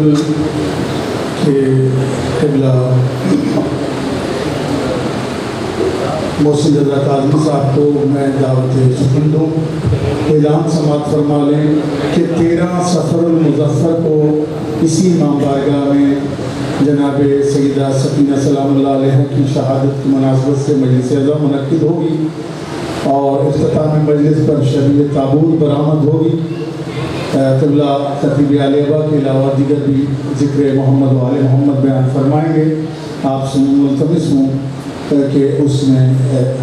قبل کہ قبلہ محسن رضا کاظمی صاحب کو میں دعوت سخن دوں، اعلان سماعت فرما لیں کہ 13 صفر المظفر کو اسی امام بارگاہ میں جناب سیدہ سکینہ سلام اللہ علیہ کی شہادت کی مناسبت سے مجلس عزا منعقد ہوگی اور اختتام مجلس پر شبیہ تابوت برآمد ہوگی۔ قبلہ خطیب علیہ کے علاوہ دیگر بھی ذکر محمد و آل محمد بیان فرمائیں گے۔ آپ سے ملتمس ہوں کہ اس میں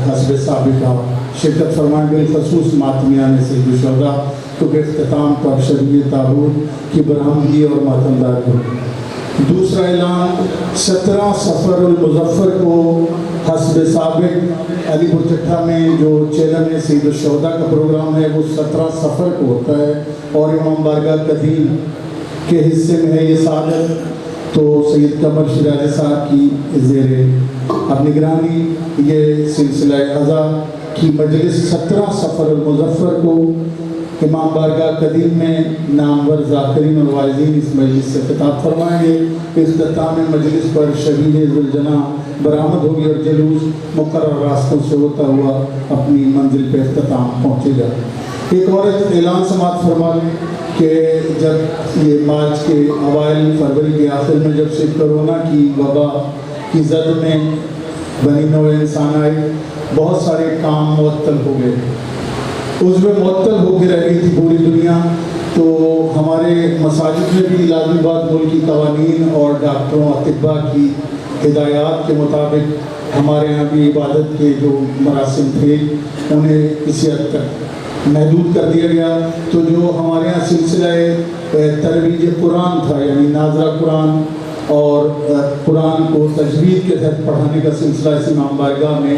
حسب سابقہ شرکت فرمائیں گے، خصوص ماتمیان سید الشہداء، کیونکہ اختتام پر شبیہ تابوت کی برآمدگی اور ماتمداری ہوگی۔ دوسرا اعلان 17 صفر المظفر کو حسب سابق علی پور چٹھا میں جو چیلن سید الشہداء کا پروگرام ہے وہ 17 صفر کو ہوتا ہے اور امام بارگاہ قدیم کے حصے میں ہے یہ سعادت، تو سید قمر شیرازی صاحب کی زیر اب نگرانی یہ سلسلہ عزا کی مجلس 17 صفر المظفر کو امام بارگاہ قدیم میں نامور ذاکرین اور واعظین اس مجلس سے خطاب فرمائیں گے۔ اختتام مجلس پر شبیہ ذوالجناح برآمد ہوگی اور جلوس مقرر راستوں سے ہوتا ہوا اپنی منزل پہ اختتام پہنچے گا۔ ایک اور اعلان سماعت فرما لیں کہ جب یہ مارچ کے اوائل فروری کے آخر میں جب سے کرونا کی وبا کی زد میں بنی نوع انسان آئی، بہت سارے کام معطل ہو گئے، اس میں معطل ہو کے رہ گئی تھی پوری دنیا، تو ہمارے مساجد میں بھی لازمی بات ملکی قوانین اور ڈاکٹروں اطباء کی ہدایات کے مطابق ہمارے یہاں بھی عبادت کے جو مراسم تھے انہیں کسی حد تک محدود کر دیا گیا۔ تو جو ہمارے یہاں سلسلہ ترویج قرآن تھا، یعنی ناظرہ قرآن اور قرآن کو تجوید کے تحت پڑھانے کا سلسلہ اس امام بارگاہ میں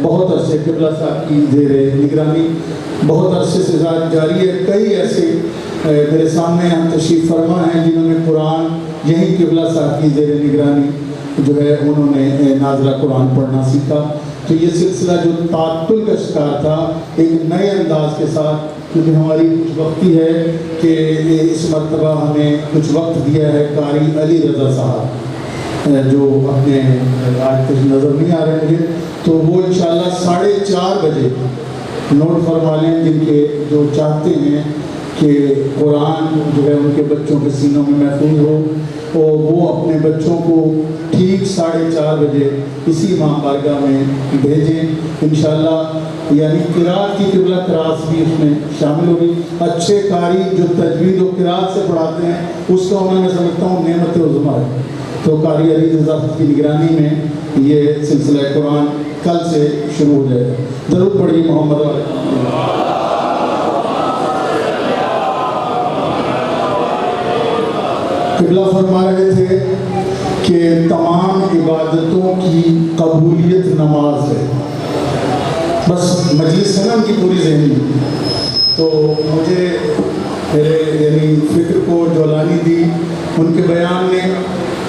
بہت عرصے قبلہ صاحب کی زیر نگرانی بہت عرصے سے جاری ہے۔ کئی ایسے میرے سامنے ہم تشریف فرما ہیں جنہوں نے قرآن یہی قبلہ صاحب کی زیر نگرانی جو ہے انہوں نے ناظرہ قرآن پڑھنا سیکھا۔ تو یہ سلسلہ جو تعطل کا شکار تھا ایک نئے انداز کے ساتھ، کیونکہ ہماری کچھ وقتی ہے کہ اس مرتبہ ہمیں کچھ وقت دیا ہے قاری علی رضا صاحب جو اپنے آج کچھ نظر نہیں آ رہے مجھے، تو وہ انشاءاللہ 4:30 بجے نوٹ فرما لیں، جن کے جو چاہتے ہیں کہ قرآن جو ہے ان کے بچوں کے سینوں میں محفوظ ہو، اور وہ اپنے بچوں کو ٹھیک 4:30 بجے اسی امام بارگاہ میں بھیجیں انشاءاللہ۔ یعنی قرات کی قبلہ قرات بھی اس میں شامل ہوگی۔ اچھے قاری جو تجوید و قرات سے پڑھاتے ہیں اس کا میں سمجھتا ہوں نعمت عظمیٰ ہے۔ تو قاری علی رضا کی نگرانی میں یہ سلسلہ قرآن کل سے شروع ہو جائے گا۔ ضرور پڑھیے محمد علیہ۔ قبلہ فرما رہے تھے کہ تمام عبادتوں کی قبولیت نماز ہے۔ بس مجلس ہے نا ان کی پوری ذہنی، تو مجھے میرے یعنی فکر کو جولانی دی ان کے بیان نے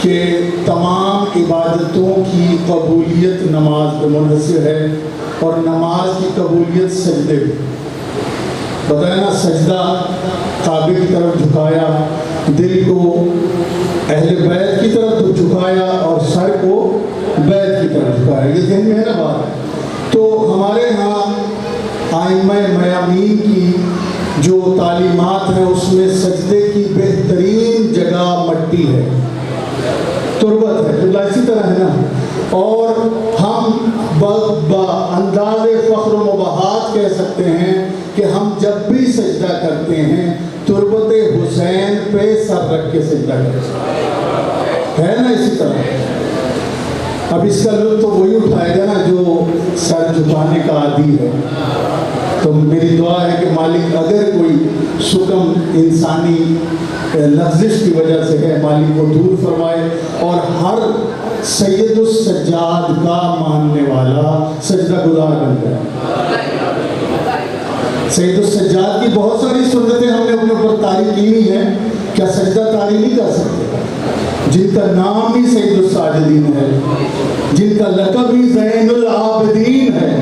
کہ تمام عبادتوں کی قبولیت نماز پہ منحصر ہے، اور نماز کی قبولیت سجدے پہ۔ بتایا نا، سجدہ کعبے کی طرف جھکایا، دل کو اہل بیت کی طرف جھکایا اور سر کو بیت کی طرف جھکایا، یہ ذہن میں ہے نا بات۔ تو ہمارے ہاں ائمہ میامین کی جو تعلیمات ہیں اس میں سجدے کی بہترین جگہ مٹی ہے، تربت ہے، قبلہ اسی طرح ہے نا۔ اور ہم انداز فخر و مباحات کہہ سکتے ہیں کہ ہم جب بھی سجدہ کرتے ہیں تربت حسین پہ سر رکھ کے سجدہ کرتے ہیں نا، اسی طرح۔ اب اس کا لطف تو وہی اٹھائے گا نا جو سر جھکانے کا عادی ہے۔ تو میری دعا ہے کہ مالک اگر کوئی سکم انسانی لغزش کی وجہ سے ہے، مالک کو دور فرمائے اور ہر سید السجاد کا ماننے والا سجدہ گزار بن جائے۔ سید السجاد کی بہت ساری سنتیں ہم نے اپنے اوپر طاری کی ہوئی ہیں، کیا سجدہ طاری نہیں کر سکتے؟ جن کا نام ہی سید الساجدین ہے، جن کا لقب ہی زین العابدین ہے،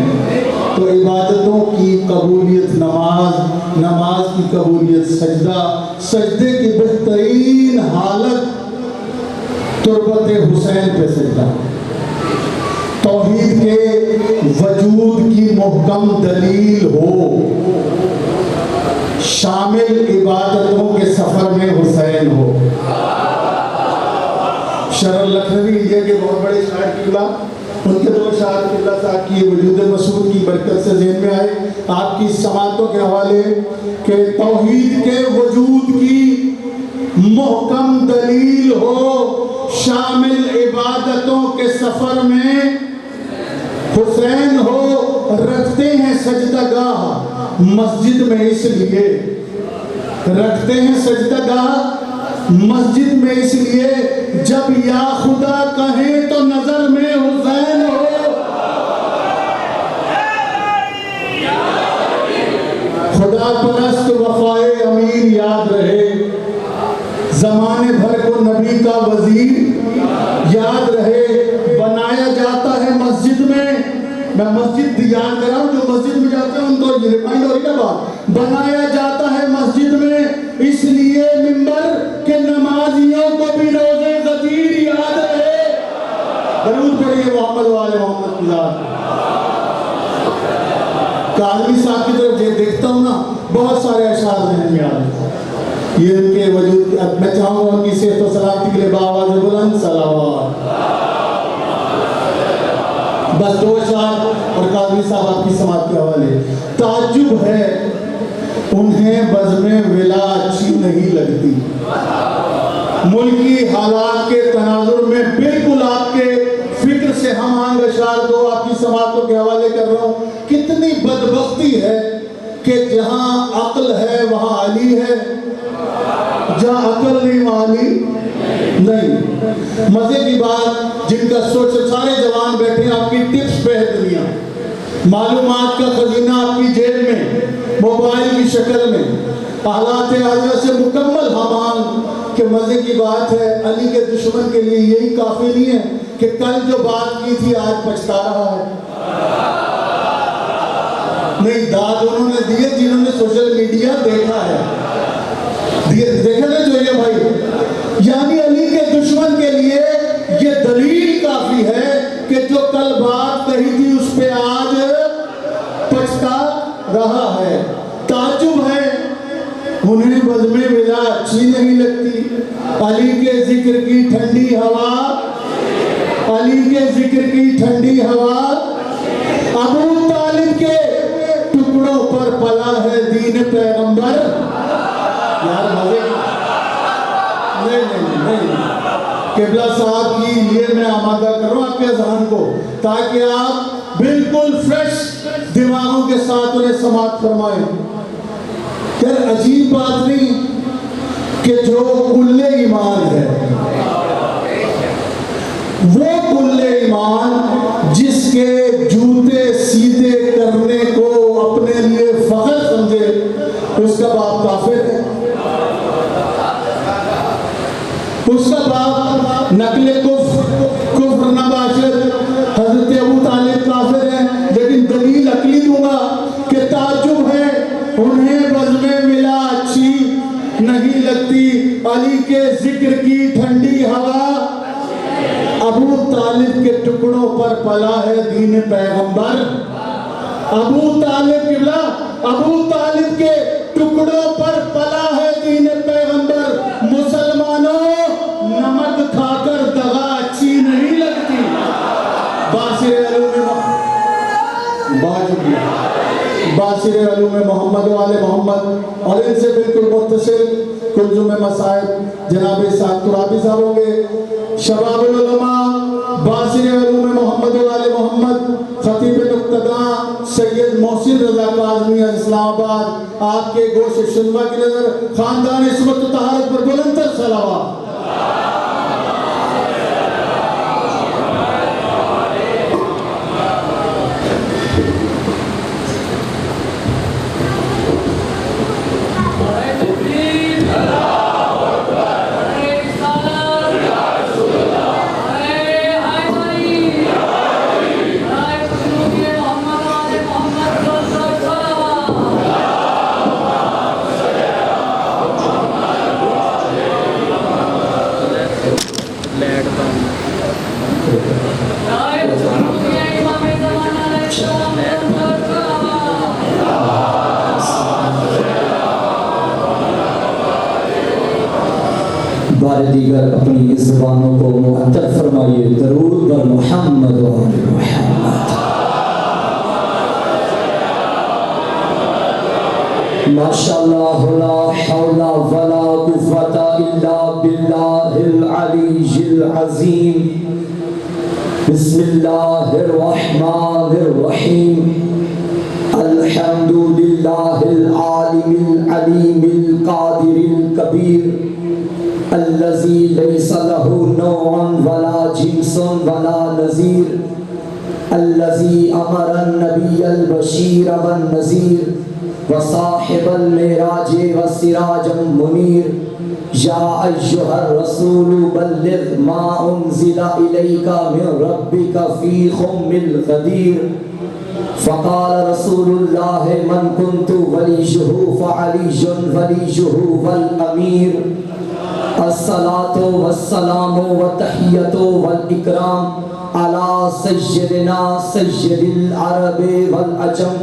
تو عبادتوں کی قبولیت نماز نماز کی قبولیت سجدہ، سجدے کی بہترین حالت تربت حسین پہ سجدہ، توحید کے وجود کی محکم دلیل ہو، شامل عبادتوں کے سفر میں حسین ہو۔ شرح لکھنوی انڈیا کے بہت بڑے شاعر قبلہ، ان کے دو شاعر قبلہ صاحب کی وجود مسعود کی برکت سے ذہن میں آئے آپ کی سماعتوں کے حوالے کہ توحید کے وجود کی محکم دلیل ہو، شامل عبادتوں کے سفر میں حسین ہو، رکھتے ہیں سجدہ گاہ مسجد میں اس لیے، رکھتے ہیں سجدہ گاہ مسجد میں اس لیے، جب یا خدا کہیں تو نظر میں حسین ہو۔ خدا پرست وفائے امیر یاد رہے، زمانے بھر کو نبی کا وزیر یاد رہے، بنایا جاتا ہے مسجد میں، میں مسجد یاد کر رہا ہوں، جو مسجد میں جاتے ہیں ان کو یہ ریمائنڈ ہو رہی ہے بات، بنایا جاتا ہے مسجد میں اس لیے ممبر کہ نمازیوں کو بھی روزے غدیر یاد رہے۔ درود پڑھیے محمد والے محمد کی ذات۔ کاظمی صاحب کی طرف دیکھتا ہوں نا، بہت سارے اشعار ذہن میں آ رہے ہیں، یہ ان کے وجود، میں چاہوں گا ان کی صحت و سلامتی کے لیے بآواز بلند صلوات۔ بس دو اشعار اور کاظمی صاحب آپ کی سماعت کے حوالے۔ تعجب ہے انہیں بزم ولا اچھی نہیں لگتی، ملکی حالات کے تناظر میں بالکل آپ کے فکر سے ہم آہنگ اشعار کو آپ کی سماعتوں کے حوالے کر رہا ہوں۔ کتنی بدبختی ہے کہ جہاں عقل ہے وہاں علی ہے، جہاں عقل نہیں وہاں علی نہیں۔ مزے کی بات، جن کا سوچ سارے جوان بیٹھے ہیں، آپ کی ٹپس پہ ہے دنیا، معلومات کا خزینہ آپ کی جیب میں، موبائل کی شکل میں، حالات حاضرہ سے مکمل ہمان، کہ مزے کی بات ہے علی کے دشمن کے لیے یہی کافی نہیں ہے کہ کل جو بات کی تھی آج پچھتا رہا ہے۔ نہیں، داد انہوں نے دیے جنہوں نے سوشل میڈیا دیکھا ہے، دیکھنا چاہیے بھائی۔ یعنی علی کے دشمن کے لیے یہ دلیل کافی ہے کہ جو کل بات کہی تھی اس پہ آج پچھتا رہا ہے۔ تعجب ہے انہیں بزم ولا اچھی نہیں لگتی، علی کے ذکر کی ٹھنڈی ہوا، علی کے ذکر کی ٹھنڈی ہوا، ابو طالب کے ٹکڑوں پر پلا ہے دین پیغمبر۔ یار مزے نہیں، قبلہ صاحب کی یہ میں آمادہ کر رہا ہوں آپ کے ذہن کو، تاکہ آپ بالکل فریش دماغوں کے ساتھ انہیں سماعت فرمائیں۔ یار عجیب بات نہیں کہ جو کل ایمان ہے، وہ کل ایمان جس کے جوتے سیدھے کرنے کو اپنے لیے فخر سمجھے، اس کا باپ کافر ہے، اس کا باپ نقل کفر نباشر حضرت ابو طالب کافر ہے۔ لیکن دلیل عقلی دوں گا کہ تعجب ہے انہیں بزم ولا اچھی نہیں لگتی، علی کے ذکر کی ٹھنڈی ہوا، ابو طالب کے ٹکڑوں پر پلا ہے دین پیغمبر۔ ابو طالب قبلہ، ابو طالب کے ٹکڑوں پر پلا ہے دین پیغمبر۔ مسلمانوں، نمک کھا کر دغا اچھی نہیں لگتی۔ باصر علوم محمد والے محمد اور ان سے بالکل متصل کلزم مصائب جناب اسحاق ترابی صاحب ہوں گے۔ شباب العلماء باصر علوم محمد والے محمد خطیب نقطگاں سید محسن رضا کاظمی اسلام آباد، آپ کے گوش شنوا کی نظر خاندان عصمت و طہارت پر بلندتر صلوات۔ بار دیگر اپنی زبانوں کو معطر فرمائیے درود بر محمد و آل محمد۔ ماشاءاللہ لا حول ولا قوت الا باللہ العلی العظیم۔ بسم اللہ الرحمن الرحیم۔ الحمد للہ العالم العلیم القادر الکبیر الذی لیس لہ نوع ولا جنس ولا نظیر الذی امر النبی البشیر والنذیر وصاحب المعراج والسراج منیر یا ایہا الرسول بلغ ما انزل الیک من ربک فی خم الغدیر فقال رسول اللہ من کنت ولیہ فعلی ولیہ والامیر الصلاة والسلام والتحیۃ والاکرام علی سیدنا سید العرب والعجم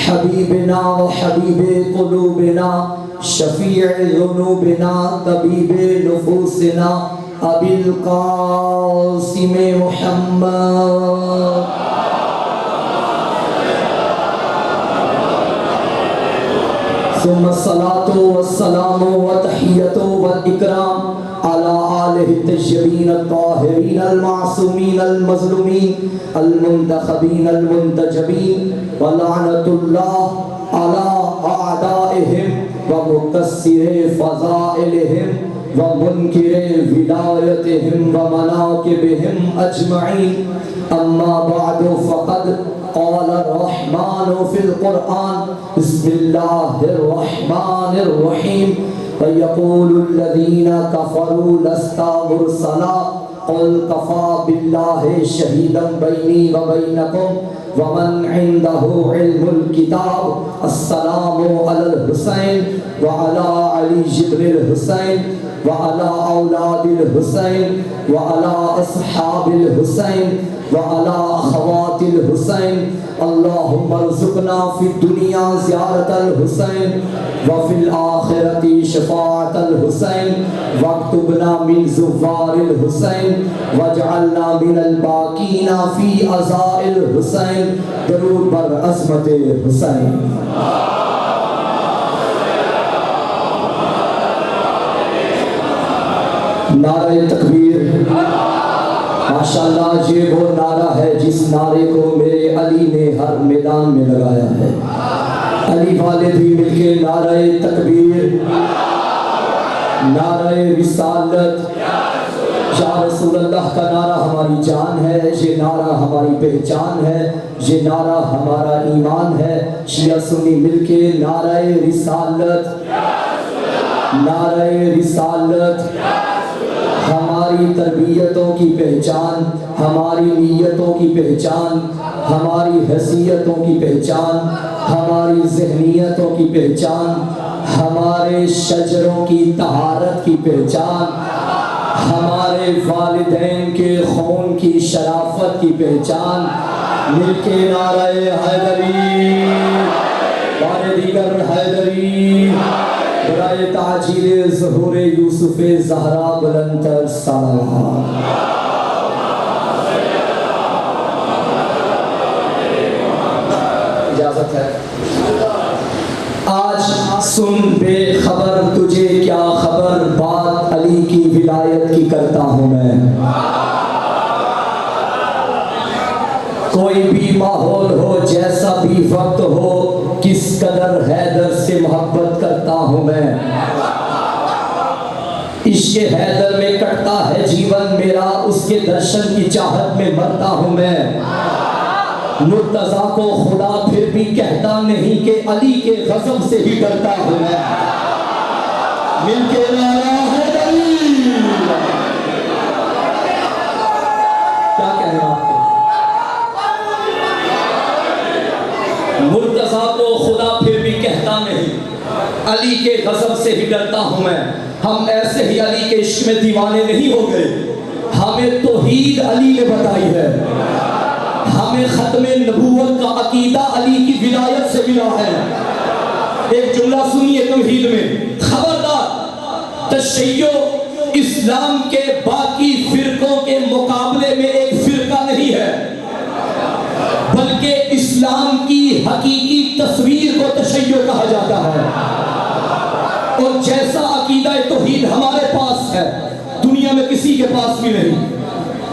حبیبنا و حبیب قلوبنا شفیع ذنوبنا طبیب نفوسنا ابی القاسم محمد۔ ثم الصلاة والسلام والتحیۃ والاکرام علی آلہ الطیبین الطاہرین المعصومین المظلومین المنتخبین المنتجبین ولعنۃ اللہ علی اعدائہم ومکسر فضائلہم ومنکر ولایتہم ومناقبہم اجمعین۔ اما بعد فقد قال الرحمن فی القرآن بسم اللہ الرحمن الرحیم وَيَقُولُ الَّذِينَ كَفَرُوا لَسْتَ مُرْسَلًا قُلْ كَفَى بِاللَّهِ شَهِيدًا بَيْنِي وَبَيْنَكُمْ وَمَنْ عِنْدَهُ عِلْمُ الْكِتَابِ السَّلَامُ عَلَى الْحُسَيْنِ وَعَلَى عَلِيِّ بْنِ الْحُسَيْنِ وعلى أولاد الحسين وعلى أصحاب الحسين وعلى أخوات الحسين اللهم ارزقنا في الدنيا زيارة الحسين وفي الآخرة شفاعة الحسين واكتبنا من زوار الحسين واجعلنا من الباقين في عزاء الحسين درود بر عظمت الحسين۔ نعرہ تکبیر۔ ماشاءاللہ یہ وہ نعرہ ہے جس نعرے کو میرے علی نے ہر میدان میں لگایا ہے۔ علی والے بھی مل کے نعرہ تکبیر، نعرہ رسالت، یا رسول اللہ کا نعرہ ہماری جان ہے، یہ نعرہ ہماری پہچان ہے، یہ نعرہ ہمارا ایمان ہے۔ شیعہ سنی مل کے نعرہ رسالت، نعرہ رسالت ہماری تربیتوں کی پہچان، ہماری نیتوں کی پہچان، ہماری حیثیتوں کی پہچان، ہماری ذہنیتوں کی پہچان، ہمارے شجروں کی طہارت کی پہچان، ہمارے والدین کے خون کی شرافت کی پہچان۔ مل کے نعرہ حیدری، بار دیگر حیدری، برائے تعجیل ظہور یوسف زہرا بلندتر صلوات۔ اجازت ہے۔ آج سن بے خبر تجھے کیا خبر، بات علی کی ولایت کی کرتا ہوں میں۔ کوئی بھی ماحول ہو، جیسا بھی وقت ہو، کس قدر حیدر سے محبت کرتا ہوں میں۔ عشق حیدر میں کٹتا ہے جیون میرا، اس کے درشن کی چاہت میں مرتا ہوں میں۔ مرتضیٰ کو خدا پھر بھی کہتا نہیں کہ علی کے غضب سے ہی ڈرتا ہوں میں۔ مل کے نعرہ حیدری، کیا کہنا آپ کو؟ مرتضیٰ کو خدا پھر بھی کہتا نہیں، علی کے غضب سے ہی ڈرتا ہوں میں۔ ہم ایسے ہی علی کے عشق میں دیوانے نہیں ہو گئے، ہمیں توحید علی نے بتائی ہے، ہمیں ختم نبوت کا عقیدہ علی کی ولایت سے ملا ہے۔ ایک جملہ سنیے توحید میں، خبردار تشیع اسلام کے باقی فرقوں کے مقابلے میں ایک فرقہ نہیں ہے، بلکہ اسلام کی حقیقی تصویر کو تشیع کہا جاتا ہے۔ اور جیسا عقیدہ توحید ہمارے پاس ہے دنیا میں کسی کے پاس بھی نہیں،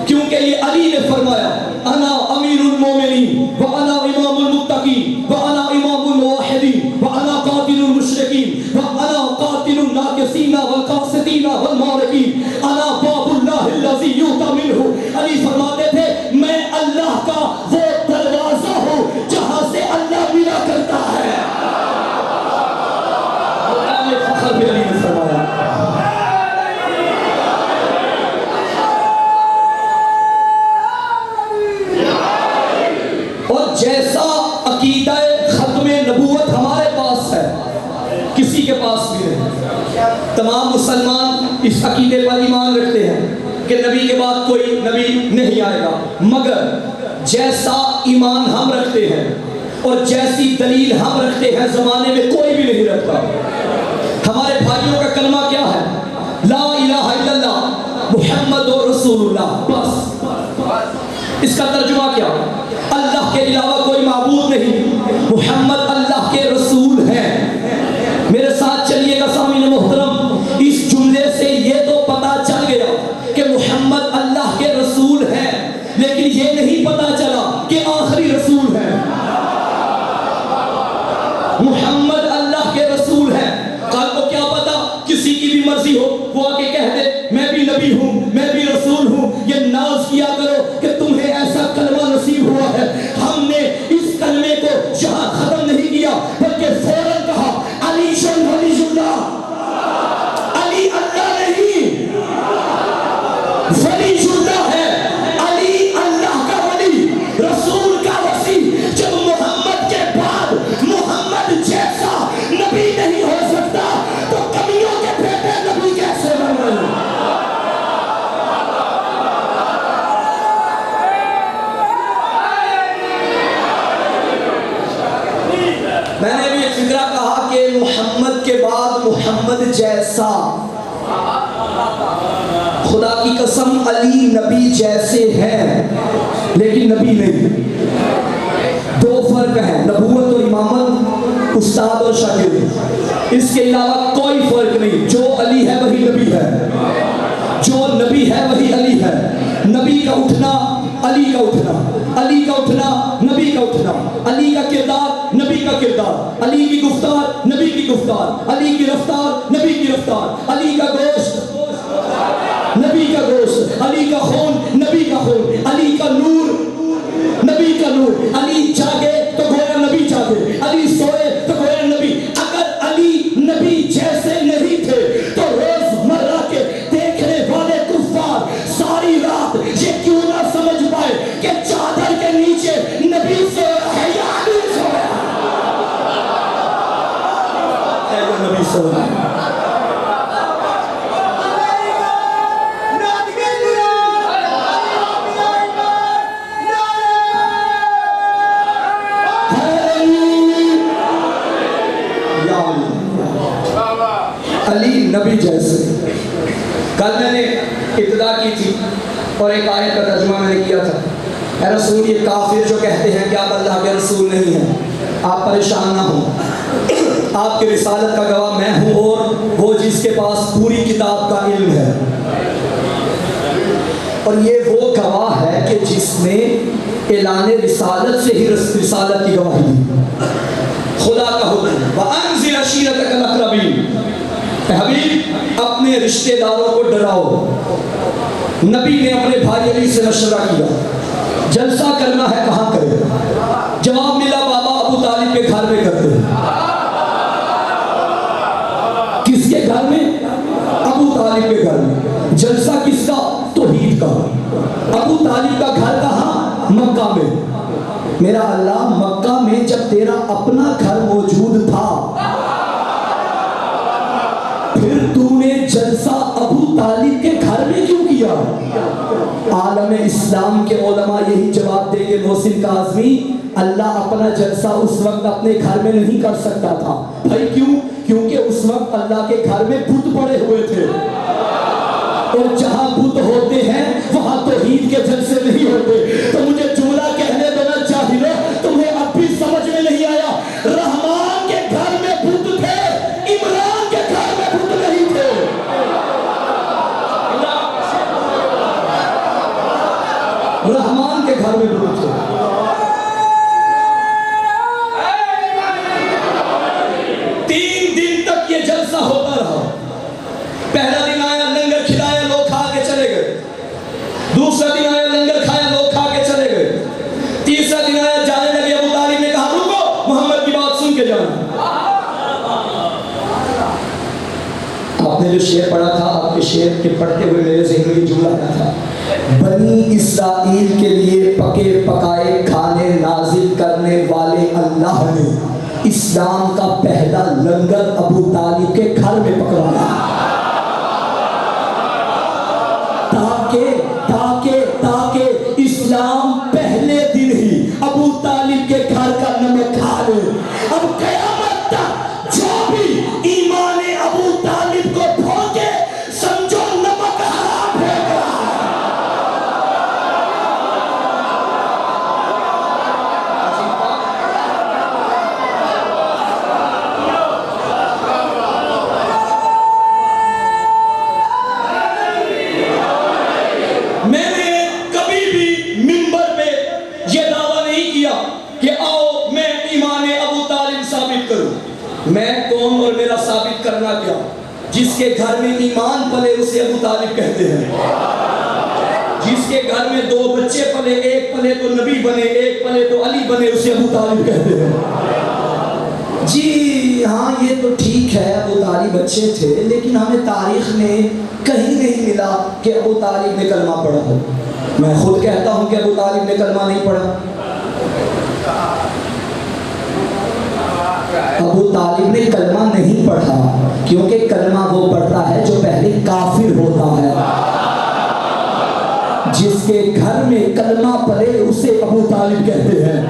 کیونکہ یہ علی نے فرمایا انا امیر المومنین وانا امام المتقین وانا امام الموحدین وانا قاتل المشرکین وانا قاتل الناکسین والقاسطین والمارقین انا باب اللہ الذی یؤتی منہ۔ علی فرماتے تھے میں اللہ کا وہ دروازہ ہوں جہاں سے اللہ ملا کرتا ہے۔ فخر بھی علی نے فرمایا۔ اور جیسا عقیدہ ختم نبوت ہمارے پاس ہے کسی کے پاس بھی نہیں۔ تمام مسلمان اس عقیدے پر ایمان رکھتے ہیں کہ نبی کے بعد کوئی نبی نہیں آئے گا، مگر جیسا ایمان ہم رکھتے ہیں اور جیسی دلیل ہم رکھتے ہیں زمانے میں کوئی بھی نہیں رکھتا۔ ہمارے بھائیوں کا کلمہ کیا ہے؟ لا الہ الا اللہ محمد رسول اللہ، بس۔ اس کا ترجمہ کیا؟ اللہ کے علاوہ کوئی معبود نہیں، محمد اللہ کے رسول ہیں۔ میرے ساتھ چلیے گا سامعین محترم، اس جملے سے یہ تو پتا چل گیا کہ محمد اللہ کے رسول ہیں، لیکن یہ نہیں پتا چلا کہ آخری رسول ہیں۔ محمد اللہ کے رسول ہیں، کل کو کیا پتا کسی کی بھی مرضی ہو وہ آ کے کہہ دے میں بھی نبی ہوں میں بھی رسول ہوں۔ یہ ناز کیا کرو کہ تمہیں ایسا کلمہ نصیب ہوا ہے۔ ہم نے اس کلمے کو یہاں ختم نہیں کیا بلکہ فوراً کہا علی شن ولی اللہ، علی اللہ نہیں ولی اللہ ہے، علی اللہ کا ولی رسول کا وصی۔ جب محمد کے بعد محمد جیسا نبی نہیں ہو سکتا تو کمیوں کے بیٹے نبی کیسے بن گئے؟ میں نے بھی ایک فکرہ کہا کہ محمد کے بعد محمد جیسا، خدا کی قسم علی نبی جیسے ہیں لیکن نبی نہیں۔ دو فرق ہیں، نبوت اور امامت، استاد اور شاگرد، اس کے علاوہ کوئی فرق نہیں۔ جو علی ہے وہی نبی ہے، جو نبی ہے وہی علی ہے۔ نبی کا اٹھنا علی کا اٹھنا، علی کا اٹھنا نبی کا اٹھنا، علی کا کردار نبی کا کردار، علی کی گفتار نبی کی گفتار، علی کی رفتار نبی کی رفتار، علی کا گوشت نبی کا گوشت، علی کا خون نبی کا خون، علی کا نور نبی کا نور۔ علی جاگے تو گویا نبی جاگے، علی سوئے تو گویا نبی۔ اگر علی نبی جیسے نہیں تھے تو روز مرہ کے دیکھنے والے کفار ساری رات یہ کیوں نہ سمجھ پائے کہ چادر کے نیچے نبی سو رہا ہے یا علی سو رہا ہے؟ نبی سو رہا ہے۔ علی نبی جیسے۔ کل میں نے ابتدا کی تھی اور ایک آیت کا ترجمہ میں نے کیا تھا، اے رسول یہ کافر جو کہتے ہیں کہ آپ اللہ کے رسول نہیں ہیں، آپ پریشان نہ ہوں، آپ کی رسالت کا گواہ میں ہوں اور وہ جس کے پاس پوری کتاب کا علم ہے۔ اور یہ وہ گواہ ہے کہ جس نے اعلان رسالت سے ہی رسالت کی گواہی دی۔ خدا کا حکم وَأَنذِرْ عَشِيرَتَكَ الْأَقْرَبِينَ، حبیب اپنے رشتہ داروں کو ڈراؤ۔ نبی نے اپنے بھائی علی سے مشورہ کیا جلسہ کرنا ہے کہاں کرے؟ جواب ملا بابا ابو طالب کے گھر میں کرتے۔ کس کے گھر میں؟ ابو طالب کے گھر میں۔ جلسہ کس کا؟ توحید کا۔ ابو طالب کا گھر کہاں؟ مکہ میں۔ میرا اللہ مکہ میں جب تیرا اپنا گھر موجود تھا پھر تو نے جلسہ ابو طالب کے گھر میں کیوں کیا؟ عالم اسلام کے علماء یہی جواب دیں گے محسن کاظمی، اللہ اپنا جلسہ اس وقت اپنے گھر میں نہیں کر سکتا تھا۔ بھائی کیوں؟ کیونکہ اس وقت اللہ کے گھر میں بت پڑے ہوئے تھے۔ کے گھر میں درود ہو۔ تین دن تک یہ جلسہ ہوتا رہا۔ پہلا دن آیا، لنگر کھلایا، لوگ کھا کے چلے گئے۔ دوسرا دن آیا، لنگر کھایا، لوگ کھا کے چلے گئے۔ تیسرا دن آیا، جانے لگے، ابو طالب نے کہا رکو، محمد کی بات سن کے جانا۔ آپ نے جو شعر پڑھا تھا، آپ کے شعر کے پڑھتے ہوئے میرے ذہن میں یہ جملہ آیا تھا، بنی اسرائیل کے لیے پکے پکائے کھانے نازل کرنے والے اللہ نے اسلام کا پہلا لنگر ابو طالب کے گھر میں پکوایا، تاکہ اسلام پہلے دن ہی ابو طالب کے گھر کا نمک کھا لے۔ اب قیامت تک جو بھی ایمان ابو طالب کو ٹھوکے، سمجھو نمک حرام ہو گیا۔ میں نے کبھی بھی منبر پہ یہ دعویٰ نہیں کیا کہ آؤ میں ایمان ابو طالب ثابت کروں۔ میں کون اور میرا ثابت کرنا کیا؟ جس کے گھر میں ایمان پلے اسے ابو طالب کہتے ہیں۔ جس کے گھر میں دو بچے پلے، ایک پلے تو نبی بنے، ایک پلے تو علی بنے، اسے ابو طالب کہتے ہیں۔ جی ہاں، یہ تو ٹھیک ہے، ابو طالب اچھے تھے، لیکن ہمیں تاریخ میں کہیں نہیں ملا کہ ابو طالب نے کلمہ پڑھا ہو۔ میں خود کہتا ہوں کہ ابو طالب نے کلمہ نہیں پڑھا۔ ابو طالب نے کلمہ نہیں پڑھا، کیونکہ کلمہ وہ پڑھتا ہے جو پہلے کافر ہوتا ہے۔ جس کے گھر میں کلمہ پڑھے اسے ابو طالب کہتے ہیں۔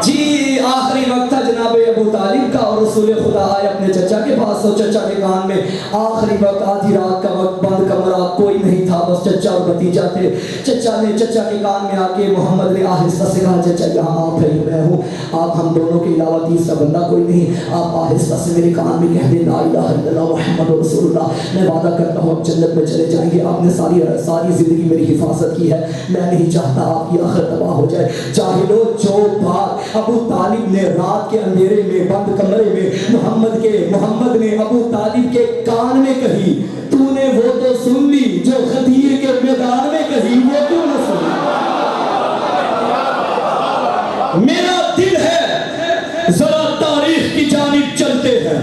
جی آخری وقت تھا جناب ابو طالب کا، اور رسول خدا آئے اپنے چچا کے پاس، اور چچا کے کان میں آخری وقت، آدھی رات کا وقت، بند کمرہ، کوئی نہیں تھا، بس چچا اور بھتیجا تھے۔ چچا کے کان میں آ کے محمد نے آہستہ سے کہا، چچا یہاں آپ ہیں، میں ہوں، آپ ہم دونوں کے علاوہ تیسرا بندہ کوئی نہیں، آپ آہستہ سے میرے کان میں کہہ دیں لا الہ الا اللہ محمد رسول اللہ، میں وعدہ کرتا ہوں آپ جنت میں چلے جائیں گے۔ آپ نے ساری زندگی میری حفاظت کی ہے، میں نہیں چاہتا آپ کی آخر تباہ ہو جائے۔ جاہلو، جو بات ابو طالب نے رات کے اندھیرے میں بند کمرے میں محمد نے ابو طالب کے کان میں کہی، تو نے وہ تو سن لی جو غدیر کے میدان میں کہی، وہ کیوں نہ سنی؟ میرا دل ہے ذرا تاریخ کی جانب چلتے ہیں،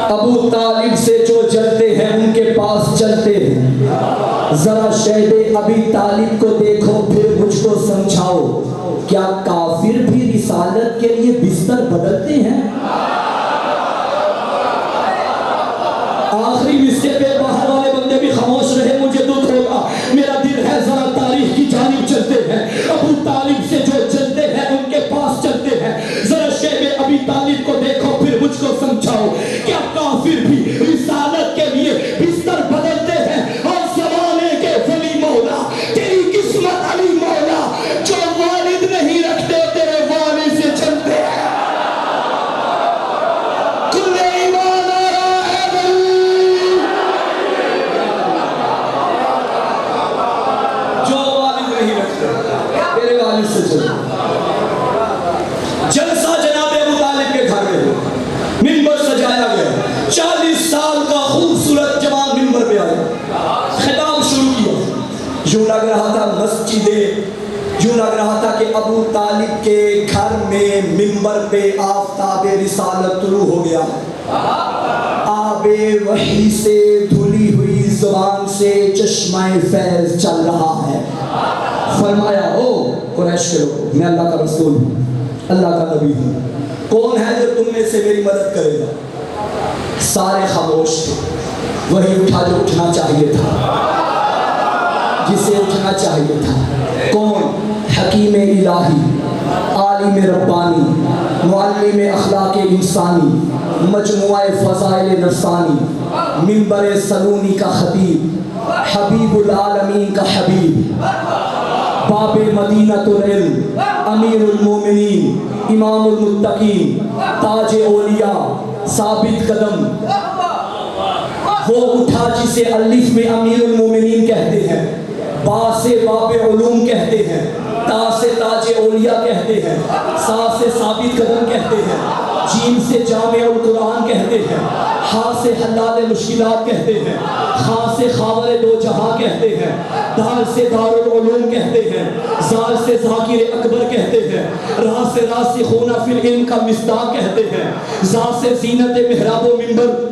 ابو طالب سے جو جلتے ہیں ان کے پاس چلتے ہیں، ذرا شہد ابی طالب کو دیکھو پھر مجھ کو سمجھاؤ، کیا کافر بھی رسالت کے لیے بستر بدلتے ہیں؟ آخری حصے پہ باہر والے بندے بھی خاموش رہے، مجھے دکھ ہوگا، میرا دل ہے ذرا تاریخ کی جانب چلتے ہیں، ابو طالب سے جو چلتے ہیں ان کے پاس چلتے ہیں، ذرا شیب ابی طالب کو دیکھو پھر مجھ کو سمجھاؤ، کیا کافر بھی رسالت کے لیے بستر بدلتے ہیں؟ اور زمانے کے ولی مولا، تیری قسمت علی مولا، جو والد نہیں رکھتے تیرے والد سے چلتے ہیں۔ کل ایمان آ رہا ہے بھائی، جو والد نہیں رکھتے تیرے والد سے چلتے ہیں۔ جلسہ جناب ابو طالب کے گھر میں منبر سجایا گیا، 40 سال کا خوبصورت جوان منبر پہ آیا، خطاب شروع کیا۔ یوں لگ رہا تھا مسجدیں، یوں لگ رہا تھا کہ ابو طالب کے گھر میں منبر پہ آفتاب رسالت طلوع ہو گیا، آب وحی سے دھلی ہوئی زبان سے چشمہ فیض چل رہا ہے۔ فرمایا، او قریش کے لوگوں، میں اللہ کا رسول ہوں، اللہ کا نبی ہوں، کون ہے جو تم میں سے میری مدد کرے گا؟ سارے خاموش تھے، وہی اٹھا جو اٹھنا چاہیے تھا، جسے اٹھنا چاہیے تھا۔ کون؟ حکیم الہی، عالم ربانی، معلم اخلاق انسانی، مجموعہ فضائل نفسانی، منبر سلونی کا خطیب، حبیب العالمین کا حبیب، باب مدینہ العلم، امیر المومنین، امام المتقین، تاج اولیاء، ثابت قدم، وہ اٹھا جسے الف میں امیر المومنین کہتے ہیں، با سے باب علوم کہتے ہیں، تا سے تاج اولیاء کہتے ہیں، سا سے ثابت قدم کہتے ہیں، جیم سے جامع القرآن کہتے ہیں، ہا سے حلال مشکلات کہتے ہیں، خا سے خاور دو جہاں کہتے ہیں، دال سے دارالعلوم کہتے ہیں، زال سے ذاکر اکبر کہتے ہیں، را سے راسخون فی العلم کا مصداق کہتے ہیں، زا سے زینت محراب و منبر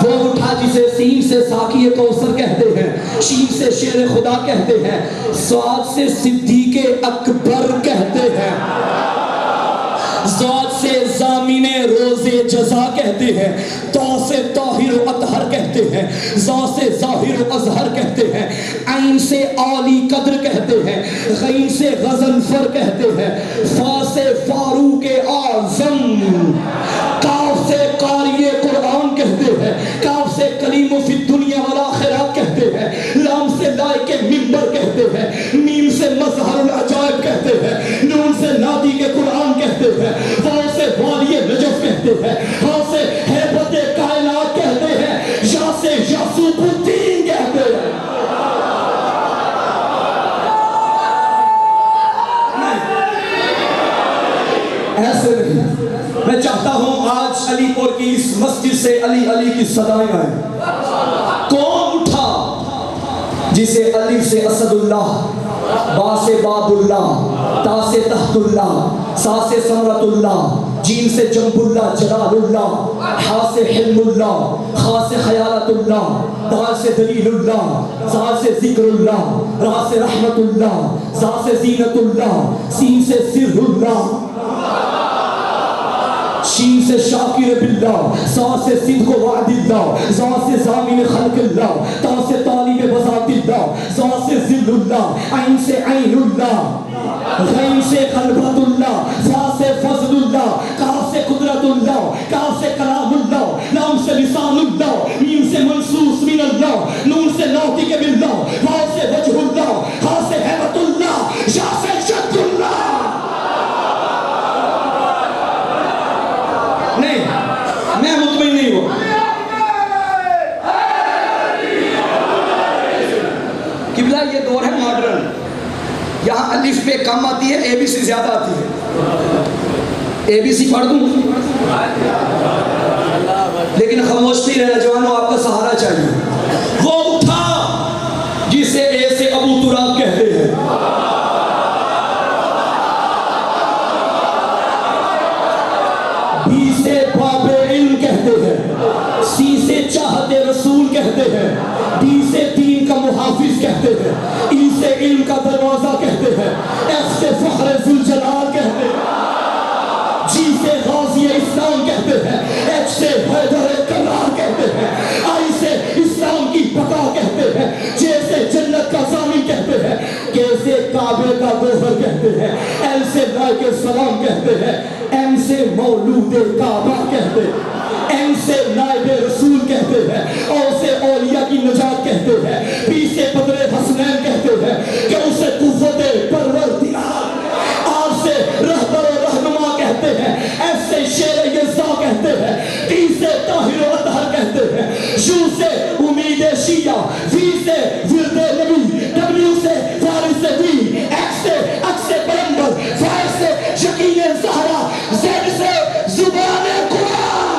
وہ اٹھا جسے سین سے ساقی کوثر کہتے ہیں، شین سے شیر خدا کہتے ہیں، صاد سے صدیق اکبر کہتے ہیں، ذات سے ضامن روز جزا کہتے ہیں، تو سے طاہر و اطہر کہتے ہیں، ذا سے ظاہر و اظہر کہتے ہیں، عین سے عالی قدر کہتے ہیں، غین سے غضنفر کہتے ہیں، فا سے فاروق اعظم، کاف سے قاری قرآن کہتے ہیں، کاف سے کلیم فی الدنیا والآخرات کہتے ہیں، لام سے لائق منبر کہتے ہیں، میم سے مظہر العجائب کہتے ہیں، نون سے نادی کے قرآن کہتے ہیں، واو سے والی نجف کہتے ہیں، ہاں سے ہیبت کائنات کہتے ہیں، یا سے یاسوب الدین کہتے ہیں۔ ایسے نہیں، میں چاہتا ہوں آج علی پور کی اس مسجد سے علی علی کی صدائیں آئیں۔ کون اٹھا جسے الف سے اسد اللہ، با سے باب اللہ، تا سے تحت اللہ، سا سے ثمرۃ اللہ، جیم سے جنب اللہ جلال اللہ، ہا سے حلم اللہ، خا سے خیالت اللہ، دال سے دلیل اللہ، زال سے ذکر اللہ، را سے رحمت اللہ، زا سے زینت اللہ، سین سے سر اللہ، شین سے شاکر باللہ، سا سے صدق وعد اللہ، زا سے ضامن خلق اللہ، تا سے طالب بذات اللہ، زا سے ذل اللہ، عین سے عین اللہ، غین سے غلبت اللہ، فا سے فضل اللہ، کاف سے قدرت اللہ، کاف سے کلام اللہ، لام سے لسان اللہ، میم سے منصوص من اللہ، نون سے ناطق باللہ، واو سے وجہ اللہ، ہا سے حیبت اللہ، یا سے شد اللہ۔ نہیں، میں مطمئن نہیں ہوں۔ قبلہ یہ دور ہے ماڈرن، یہاں الف پہ کم آتی ہے، اے بی سی زیادہ آتی ہے۔ اے بی سی پڑھ دوں لیکن خاموش نہیں رہنا جوانوں، آپ کا سہارا چاہیے۔ وہ اٹھا جسے اے سے ابو تراب کہتے ہیں، بی سے باب علم کہتے ہیں، سی سے چاہت رسول کہتے ہیں، ڈی سے دین کا محافظ کہتے ہیں، ای سے علم کا دروازہ کہتے ہیں، ایف سے فخر ذوالجلال کہتے ہیں، جی سے غازی اسلام کہتے ہیں، ایچ سے حیدر کرار کہتے ہیں، آئی سے اسلام کی بقا کہتے ہیں، جے سے جنت کا ضامن کہتے ہیں، کے سے کعبے کا گوہر کہتے ہیں، ایل سے لائق السلام کہتے ہیں، ایم سے مولود کعبہ کہتے ہیں، این سے نائب رسول کہتے ہیں، او سے اولیاء کی نجات کہتے ہیں، پی سے بدر حسنین کہتے ہیں، کیوں سے قوت پروردگار، آر سے رہبر و رہنما کہتے ہیں، ایس سے شیر یزا کہتے ہیں، ٹی سے طاہر و اطہر کہتے ہیں، یو سے امید شیعہ، وی سے ورد نبی، ڈبلیو سے وارث دین، ایکس سے عکس پیغمبر، فائر سے یقین زہرا، زیڈ سے زبان قرآن۔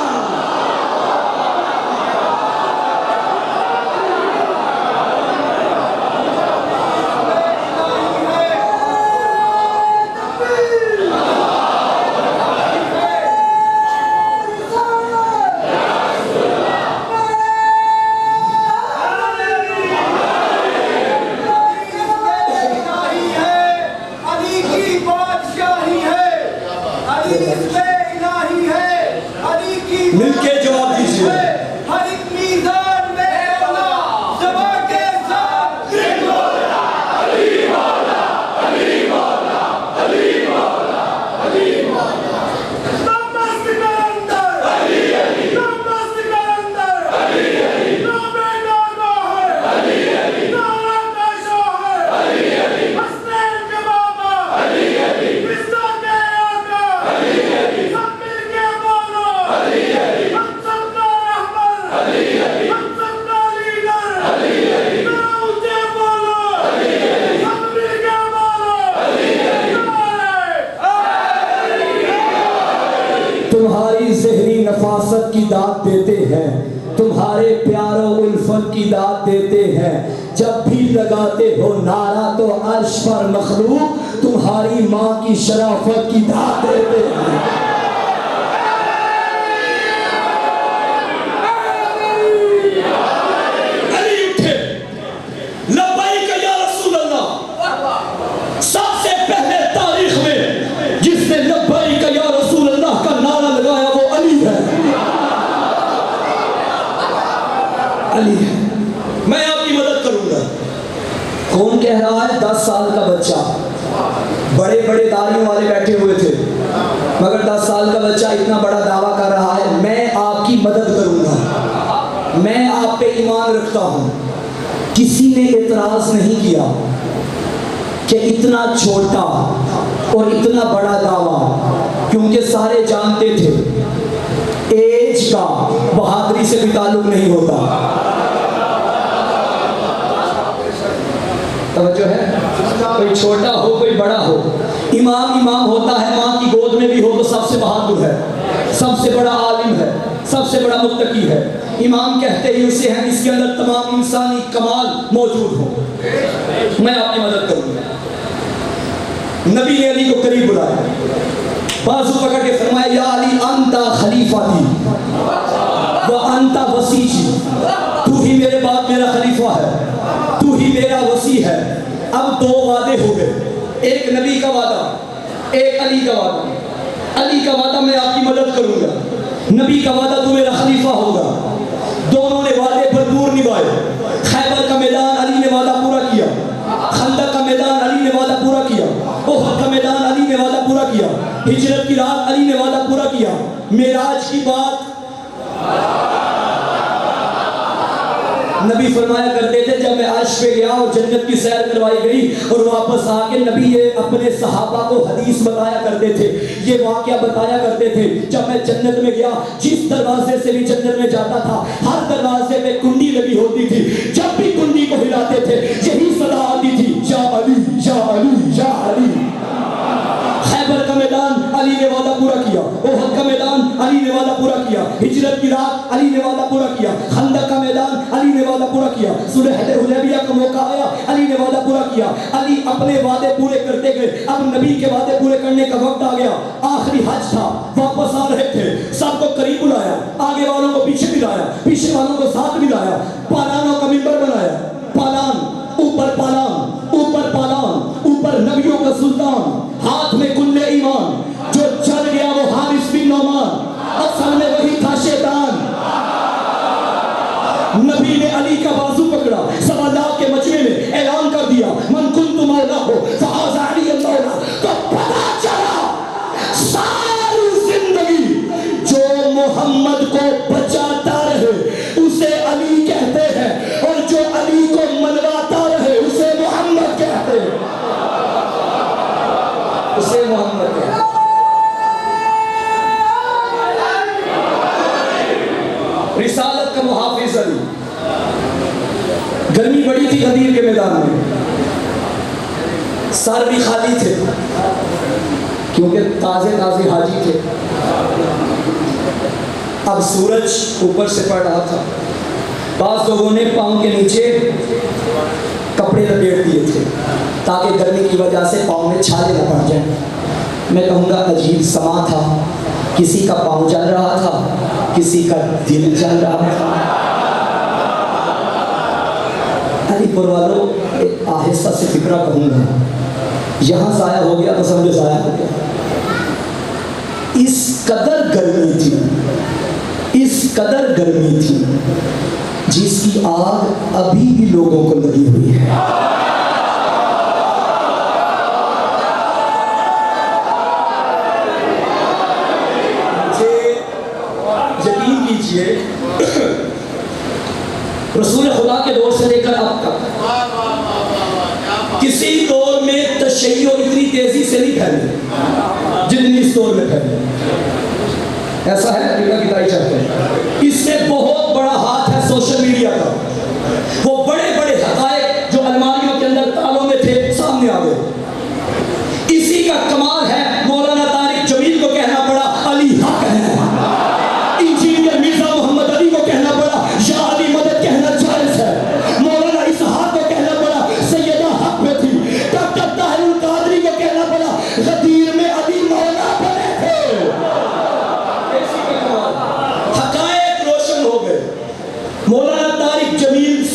تمہارے پیاروں الفت کی داد دیتے ہیں، جب بھی لگاتے ہو نعرہ تو عرش پر مخلوق تمہاری ماں کی شرافت کی داد دیتے ہیں۔ میں آپ کی مدد کروں گا۔ کون کہہ رہا ہے؟ 10 سال کا بچہ، بڑے بڑے داڑھیوں والے بیٹھے ہوئے تھے، مگر 10 سال کا بچہ اتنا بڑا دعویٰ کر رہا ہے میں آپ کی مدد کروں گا، میں آپ پہ ایمان رکھتا ہوں۔ کسی نے اعتراض نہیں کیا کہ اتنا چھوٹا اور اتنا بڑا دعویٰ، کیونکہ سارے جانتے تھے ایج کا بہادری سے بھی تعلق نہیں ہوتا۔ توجہ ہے؟ کوئی چھوٹا ہو کوئی بڑا ہو، امام امام ہوتا ہے، ماں کی گود میں بھی ہو تو سب سے بہادر ہے، سب سے بڑا عالم ہے، سب سے بڑا متقی ہے۔ امام کہتے ہی اسے ہیں اس کے اندر تمام انسانی کمال موجود ہوں۔ میں آپ کی مدد کروں گا۔ نبی نے علی کو قریب بلایا، بازو پکڑ کے فرمایا یا علی انت خلیفتی و انت وصیجی، تو ہی میرے بعد میرا خلیفہ ہے، تو ہی میرا وصی ہے۔ اب 2 وعدے ہو گئے، ایک نبی کا وعدہ، ایک علی کا وعدہ۔ علی کا وعدہ میں آپ کی مدد کروں گا، نبی کا وعدہ تو میرا خلیفہ ہوگا۔ دونوں نے وعدے بھرپور نبھائے۔ خیبر کا میدان علی نے وعدہ پورا کیا، خندق کا میدان علی نے وعدہ پورا کیا، احد کا میدان علی نے وعدہ پورا کیا، ہجرت کی رات علی نے وعدہ پورا کیا۔ معراج کی بات نبی فرمایا کرتے تھے جب میں عرش پہ گیا اور جنت کی سیر کروائی گئی اور واپس آ کے نبی یہ اپنے صحابہ کو حدیث بتایا کرتے تھے، یہ واقعہ بتایا کرتے تھے جب میں جنت میں گیا جس دروازے سے بھی جنت میں جاتا تھا ہر دروازے میں کنڈی لگی ہوتی تھی، جب بھی کنڈی کو ہلاتے تھے یہی صدا آتی تھی یا علی یا علی یا علی۔ خیبر کا میدان علی نے وعدہ پورا کیا، احد کا میدان علی نے وعدہ پورا کیا، ہجرت کی رات علی نے وعدہ پورا کیا، خندق کا میدان علی نے وعدہ پورا کیا، صلح حدیبیہ کا موقع آیا علی نے وعدہ پورا کیا۔ علی اپنے وعدے پورے کرتے گئے، اب نبی کے وعدے پورے کرنے کا وقت آ گیا۔ آخری حج تھا، واپس آ رہے تھے، سب کو قریب بلایا، آگے والوں کو پیچھے بلایا، پیچھے والوں کو ساتھ بلایا، پالانوں کا منبر بنایا، پالان اوپر پالان اوپر پالان اوپر نبیوں کا سلطان، ہاتھ میں کلے ایمان، جو چل گیا وہ حارث بن نعمان، اصل میں وہی تھا شیطان۔ نبی نے علی کا بازو پکڑا، 1.25 لاکھ کے مجمع میں اعلان کر دیا من کنت مولا ہو فہذا علی المولا۔ تو پتا چلا ساری زندگی جو محمد کو بچاتا رہے اسے علی کہتے ہیں، اور جو علی کو منواتا رہے اسے محمد کہتے ہیں، اسے محمد کہتے ہیں۔ رسالت کا محافظ علی۔ گرمی بڑی تھی غدیر کے میدان میں، سر بھی خالی تھے کیونکہ تازے تازے حاجی تھے۔ اب سورج اوپر سے پڑ رہا تھا، بعض لوگوں نے پاؤں کے نیچے کپڑے لپیٹ دیے تھے تاکہ گرمی کی وجہ سے پاؤں میں چھالے نہ پڑ جائیں۔ میں کہوں گا عجیب سما تھا، کسی کا پاؤں جل رہا تھا، کسی کا دل جل رہا تھا۔ علی پور والوں ایک آہستہ سے فکرہ کہوں گا، یہاں ضائع ہو گیا تو سمجھو ضائع ہو گیا۔ اس قدر گرمی تھی، اس قدر گرمی تھی جس کی آگ ابھی بھی لوگوں کو لگی ہوئی ہے۔ یقین کیجئے رسول خدا کے دور سے لے کر اب تک کسی دور میں تشیع اتنی تیزی سے نہیں پھیلی جتنی اس دور میں پھیلی۔ ایسا ہے امریکہ کی تاریخ چاہتے ہیں، اس سے بہت بڑا ہاتھ ہے سوشل میڈیا کا۔ وہ بڑے بڑے حقائق جو الماریوں کے اندر تالوں میں تھے سامنے آ گئے۔ اسی کا کمال ہے مولانا طارق جمیل کو کہنا پڑا علی حق ہے، انجینئر مرزا محمد علی کو کہنا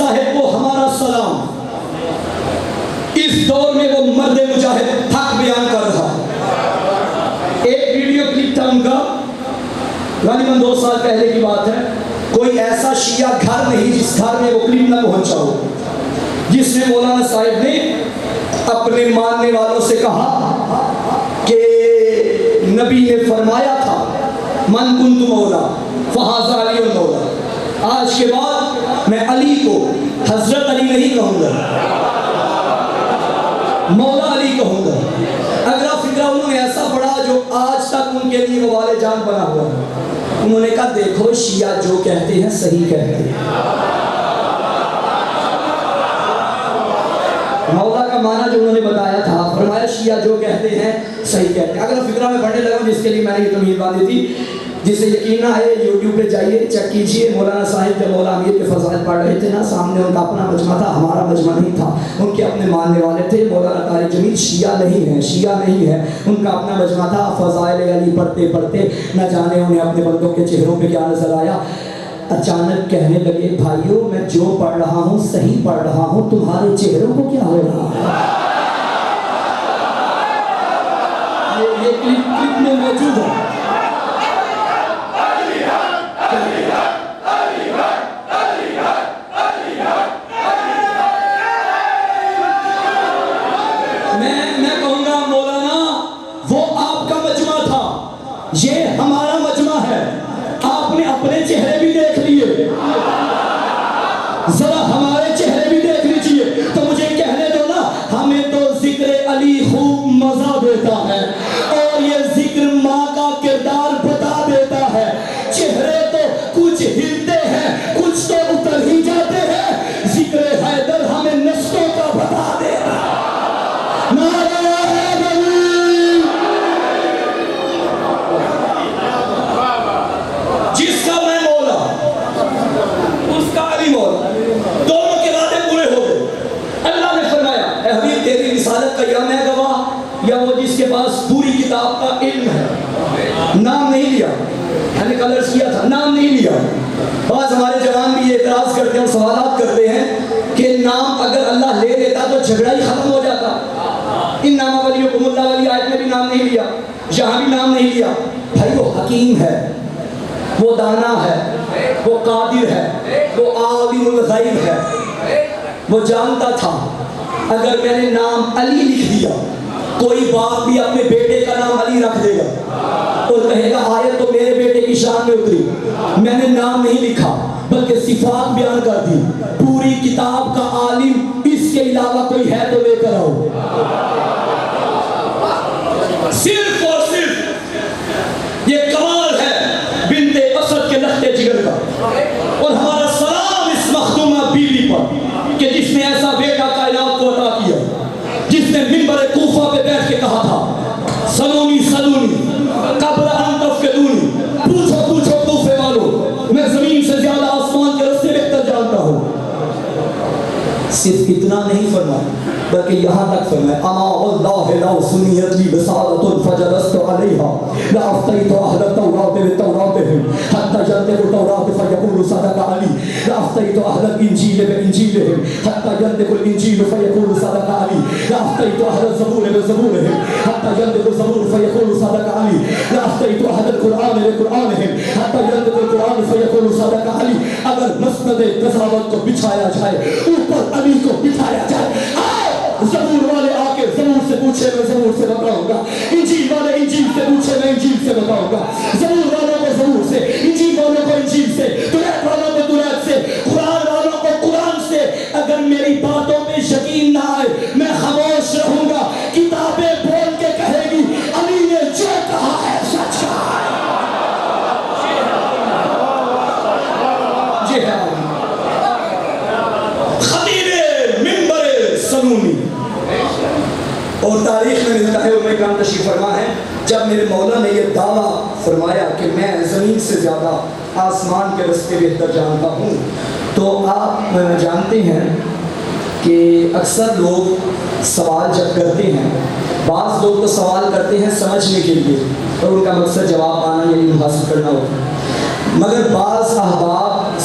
صاحب کو ہمارا سلام۔ اس دور میں وہ مرد مجاہد حق بیان کر رہا ہے۔ ایک ویڈیو کلپ تھا ان کا، غالباً 2 سال پہلے کی بات ہے۔ کوئی ایسا شیعہ گھر نہیں جس گھر میں وہ کلپ نہ پہنچا ہو، جس میں مولانا صاحب نے اپنے ماننے والوں سے کہا کہ نبی نے فرمایا تھا من کنت مولا فہذا علی المولا، آج کے بعد میں علی کو حضرت علی نہیں کہوں گا، مولا علی کہوں گا۔ اگلا فکرہ انہوں نے ایسا پڑھا جو آج تک ان کے لیے وبال جان بنا ہوا ہے۔ انہوں نے کہا دیکھو شیعہ جو کہتے ہیں صحیح کہتے ہیں۔ مولا کا معنی جو انہوں نے بتایا تھا، فرمایا شیعہ جو کہتے ہیں صحیح کہتے ہیں۔ اگلا فکرہ میں پڑھنے لگا جس کے لیے میں نے یہ تمہید باندھی تھی، جسے یقین نہ ہے یوٹیوب پہ جائیے چیک کیجئے۔ مولانا صاحب جب مولا امیر کے فضائل پڑھ رہے تھے نا، سامنے ان کا اپنا مجمع تھا، ہمارا مجمع نہیں تھا، ان کے اپنے ماننے والے تھے۔ مولانا طارق جمیل شیعہ نہیں ہے، شیعہ نہیں ہے، ان کا اپنا مجمع تھا۔ فضائل علی پڑھتے پڑھتے نہ جانے انہیں اپنے بندوں کے چہروں پہ کیا نظر آیا، اچانک کہنے لگے بھائیو میں جو پڑھ رہا ہوں صحیح پڑھ رہا ہوں، تمہارے چہروں کو کیا ہو رہا ہے؟ یہ کلپ میں موجود ہے۔ میں کہوں گا مولانا وہ آپ کا مجمع تھا، یہ ہمارا مجمع ہے، آپ نے اپنے چہرے بھی دیکھ لیے، ذرا ہمارے چہرے بھی دیکھ لیجئے تو مجھے کہنے دو نا۔ ہمیں تو ذکر علی خوب مزہ دیتا ہے اور یہ ذکر ماں کا کردار بتا دیتا ہے۔ چہرے تو کچھ ہلتے ہیں، کچھ تو اتر ہی جاتے ہیں، ذکر حیدر ہمیں نسلوں کا بتا دے رہا ہے۔ جس کا میں مولا اس کا علی مولا، دونوں کے وعدے پورے ہو گئے۔ اللہ نے فرمایا اے حبیب تیری رسالت کا یا میں گواہ یا وہ جس کے پاس پوری کتاب کا علم ہے۔ نام نہیں لیا، میں نے کلرز کیا تھا، نام نہیں لیا۔ بعض ہمارے جوان بھی یہ اعتراض کرتے ہیں اور سوالات کرتے ہیں کہ نام اگر اللہ لے لیتا تو جھگڑا ہی ختم ہو جاتا۔ ان نام ولیکم اللہ والی آیت میں بھی نام نہیں لیا، یہاں بھی نام نہیں لیا۔ بھائی وہ حکیم ہے، وہ دانا ہے، وہ قادر ہے، وہ عالم الغیب ہے، وہ جانتا تھا اگر میں نے نام علی لکھ دیا کوئی باپ بھی اپنے بیٹے کا نام علی رکھ دے گا اور کہے گا آیت تو میرے بیٹے کی شان میں اتری، میں نے نام نہیں لکھا بلکہ صفات بیان کر دی۔ پوری کتاب کا عالم اس کے علاوہ کوئی ہے تو لے کر آؤ۔ صرف اور صرف یہ کمال ہے بنت اسد کے لخت جگر کا، اور ہمارا سلام اس مخدومہ بیوی پر کہ جس نے ایسا بیٹا کائنات کو عطا کیا، جس نے منبر کوفہ پہ بیٹھ کے کہا تھا سلونی سلونی قبل ان تفقدونی، پوچھو پوچھو کوفے والوں، میں زمین سے زیادہ آسمان کے رستے بہتر جانتا ہوں۔ صرف اتنا نہیں فرمایا بلکہ یہاں تک فرمایا اما اللہ لو سنیت لی بسالت فجلست علیہا لافتیت اہل التوراۃ بتوراتہم حتی ينطق التوراۃ فیقول صدق علی لافتیت اہل الانجیل بانجیلہم حتی ينطق الانجیل فیقول صدق علی لافتیت اہل الزبور بزبورہم حتی ينطق الزبور فیقول صدق علی لافتیت اہل القرآن بقرآنہم حتی ينطق القرآن فیقول صدق علی۔ اگر مسند قضاوت کو بچھایا جائے، اوپر علی کو بٹھایا جائے، زبور والے آ کے زبور سے پوچھے میں زبور سے بتاؤں گا، انجیل والے انجیل سے پوچھے میں انجیل سے بتاؤں گا، زبور والوں کو زبور سے، انجیل والوں کو انجیل سے، توریت والوں کو توریت سے، قرآن والوں کو قرآن سے۔ اگر میری باتوں پہ یقین نہ آئے میں خاموش رہوں گا، کتابیں بول کے کہے گی علی نے جو کہا ہے سچ کہا ہے۔ یہ ہے اور تاریخ میں ملتا ہے امام کرام تشریف فرما ہے جب میرے مولا نے یہ دعویٰ فرمایا کہ میں زمین سے زیادہ آسمان کے رستے بہتر جانتا ہوں، تو آپ جانتے ہیں کہ اکثر لوگ سوال جب کرتے ہیں، بعض لوگ تو سوال کرتے ہیں سمجھنے کے لیے اور ان کا مقصد جواب پانا یا علم حاصل کرنا ہوتا ہے، مگر بعض احباب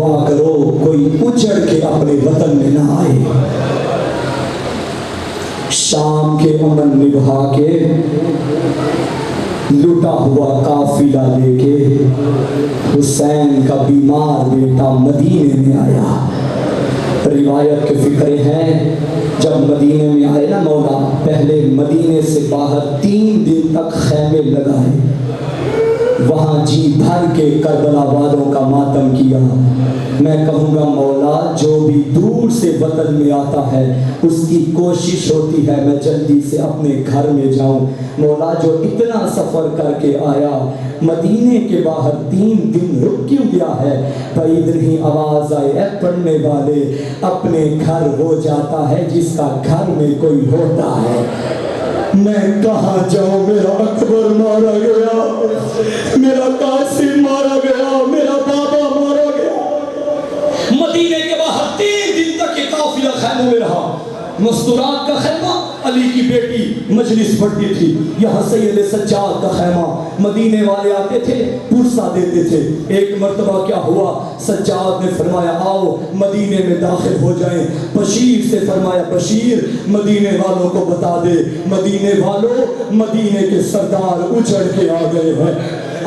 دعا کرو کوئی اجڑ کے اپنے وطن میں نہ آئے۔ شام کے امن نبھا کے لٹا ہوا قافلہ لے کے حسین کا بیمار بیٹا مدینے میں آیا۔ روایت کے فکرے ہیں جب مدینے میں آئے نا مولا، پہلے مدینے سے باہر 3 دن تک خیمے لگائے، وہاں جی بھر کے کربلا والوں کا ماتم کیا۔ میں کہوں گا مولا جو بھی دور سے وطن میں آتا ہے اس کی کوشش ہوتی ہے میں جلدی سے اپنے گھر میں جاؤں۔ مولا جو اتنا سفر کر کے آیا مدینے کے باہر 3 دن رک کیوں گیا ہے؟ بعید نہیں آواز آئے اے پڑھنے والے، اپنے گھر ہو جاتا ہے جس کا گھر میں کوئی ہوتا ہے۔ میں کہاں جاؤں، میرا اکبر مارا گیا، میرا قاسم مارا گیا، میرا بابا مارا گیا۔ مدینے کے باہر 3 دن تک یہ قافلہ خیموں میں رہا۔ مستورات کا خیمہ علی کی بیٹی مجلس پڑھتی تھی، یہاں سید سجاد کا خیمہ، مدینے والے آتے تھے پرسہ دیتے تھے۔ ایک مرتبہ کیا ہوا، سجاد نے فرمایا آؤ مدینے میں داخل ہو جائیں۔ بشیر سے فرمایا بشیر مدینے والوں کو بتا دے، مدینے والوں مدینے کے سردار اجڑ کے آ گئے ہیں۔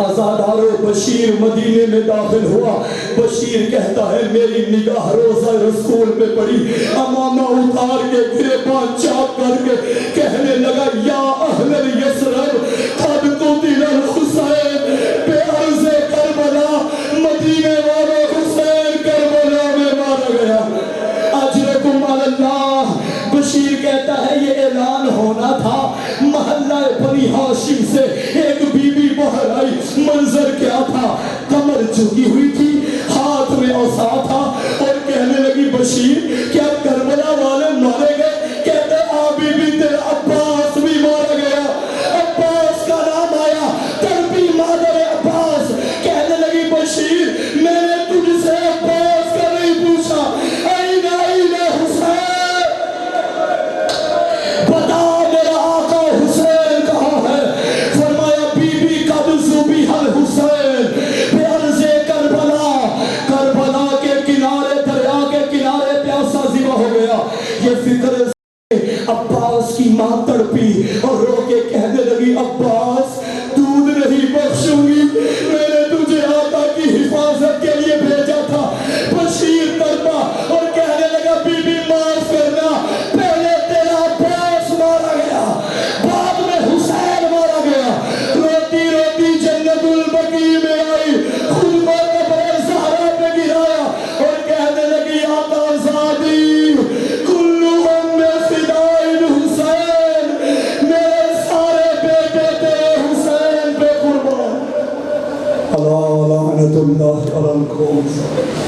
آزادارو بشیر مدینے میں داخل ہوا۔ بشیر کہتا ہے میری نگاہ روضہ رسول پہ پڑی، امامہ اتار کے گریباں چاک کر کے کہنے لگا یا اہل یثرب قد قتل الحسین بعرض کربلا، مدینے والے حسین کربلا میں مارا گیا، اجرکم علی اللہ۔ بشیر کہتا ہے یہ اعلان ہونا تھا، محلہ بنی ہاشم سے ایک بی بی باہر آئی، منظر کیا تھا، کمر جھکی ہوئی تھی، ہاتھ میں عصا تھا اور کہنے لگی بشیر کیا کربلا والے مارے گئے؟ کہتے آبی بنت عباس بھی مارا گیا۔ عباس کا نام آیا، تربی مادر عباس کہنے لگی بشیر میں نے تجھ سے عباس کا نہیں پوچھا، این این حسین، بتا میرا آقا حسین کہاں ہے؟ فرمایا بی بی قد ذبیح الحسین بعرض کربلا، کربلا کے کنارے دریا کے کنارے پیاسا ذبح ہو گیا۔ یہ فکر عباس کی ماں تڑپی اور رو کے کہنے لگی عباس دودھ نہیں بخشوں گی، میں نے تجھے آقا کی حفاظت کے لیے بھیجا تھا۔ بشیر تڑپا اور کہنے لگا بی بی معاف کرنا، پہلے تیرا عباس مارا گیا، بعد میں حسین مارا گیا۔ روتی روتی جنت البقیع میں آئی، خود کو قبر زہرا پہ گرایا اور کہنے لگی آقا زادی کلہم میں فدائن حسین، میرے سارے بیٹے تیرے حسین پہ قربان۔ اللہ لعنت اللہ علی القوم۔